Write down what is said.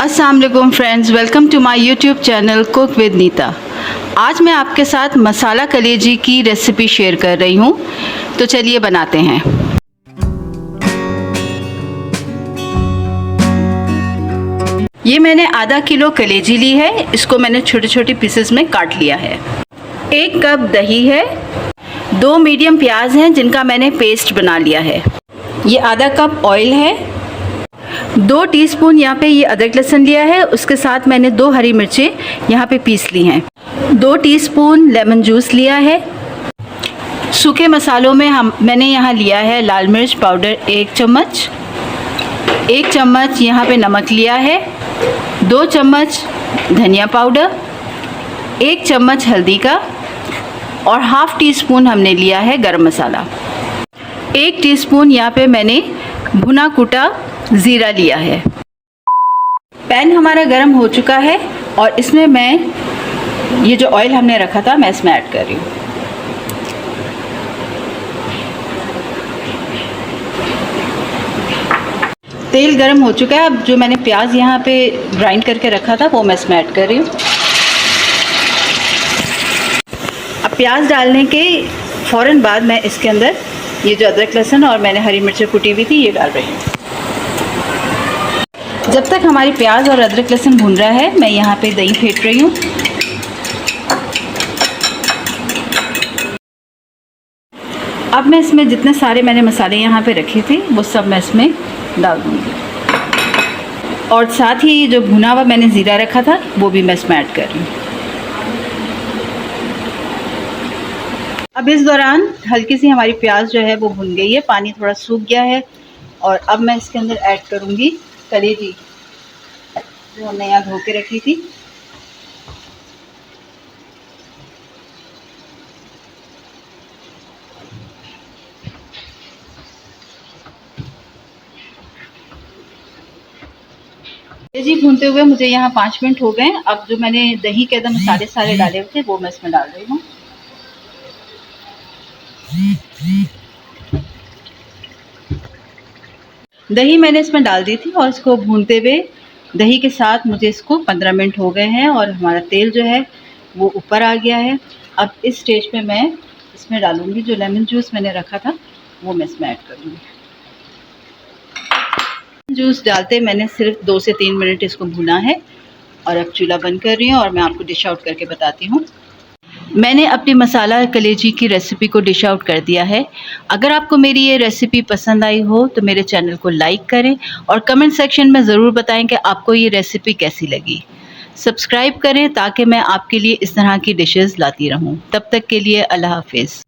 अस्सलाम वालेकुम friends, welcome to my YouTube channel cook with Neeta. आज मैं आपके साथ मसाला कलेजी की रेसिपी शेयर कर रही हूँ, तो चलिए बनाते हैं। ये मैंने आधा किलो कलेजी ली है, इसको मैंने छोटे छोटे पीसेस में काट लिया है। 1 कप दही है, 2 मीडियम प्याज हैं जिनका मैंने पेस्ट बना लिया है। ये आधा कप ऑयल है, 2 टीस्पून यहाँ पे ये अदरक लहसुन लिया है, उसके साथ मैंने 2 हरी मिर्चें यहाँ पे पीस ली हैं। 2 टीस्पून लेमन जूस लिया है। सूखे मसालों में मैंने यहाँ लिया है लाल मिर्च पाउडर 1 चम्मच, 1 चम्मच यहाँ पे नमक लिया है, 2 चम्मच धनिया पाउडर, 1 चम्मच हल्दी का और हाफ़ टी स्पून हमने लिया है गरम मसाला। 1 टीस्पून यहाँ पे मैंने भुना कुटा ज़ीरा लिया है। पैन हमारा गर्म हो चुका है और इसमें मैं ये जो ऑयल हमने रखा था मैं इसमें ऐड कर रही हूँ। तेल गर्म हो चुका है। अब जो मैंने प्याज यहाँ पे ग्राइंड करके रखा था वो मैं इसमें ऐड कर रही हूँ। अब प्याज डालने के फ़ौरन बाद मैं इसके अंदर ये जो अदरक लहसुन और मैंने हरी मिर्च कुटी हुई थी ये डाल रही हूँ। जब तक हमारी प्याज और अदरक लहसुन भून रहा है मैं यहाँ पे दही फेंट रही हूँ। अब मैं इसमें जितने सारे मैंने मसाले यहाँ पे रखे थे वो सब मैं इसमें डाल दूँगी और साथ ही जो भुना हुआ मैंने ज़ीरा रखा था वो भी मैं इसमें ऐड कर रही हूँ। अब इस दौरान हल्की सी हमारी प्याज जो है वो भुन गई है, पानी थोड़ा सूख गया है और अब मैं इसके अंदर ऐड करूँगी कलेजी जो हमने यहाँ धो के रखी थी। कलेजी भूनते हुए मुझे यहाँ 5 मिनट हो गए। अब जो मैंने दही के अंदर मसाले सारे डाले हुए थे वो मैं इसमें डाल रही हूँ। दही मैंने इसमें डाल दी थी और इसको भूनते हुए दही के साथ मुझे इसको 15 मिनट हो गए हैं और हमारा तेल जो है वो ऊपर आ गया है। अब इस स्टेज पे मैं इसमें डालूंगी जो लेमन जूस मैंने रखा था वो मैं इसमें ऐड करूँगी। जूस डालते मैंने सिर्फ 2 से 3 मिनट इसको भुना है और अब चूल्हा बंद कर रही हूँ और मैं आपको डिश आउट करके बताती हूँ। मैंने अपनी मसाला कलेजी की रेसिपी को डिश आउट कर दिया है। अगर आपको मेरी ये रेसिपी पसंद आई हो तो मेरे चैनल को लाइक करें और कमेंट सेक्शन में ज़रूर बताएं कि आपको ये रेसिपी कैसी लगी। सब्सक्राइब करें ताकि मैं आपके लिए इस तरह की डिशेस लाती रहूं। तब तक के लिए अल्लाह हाफिज़।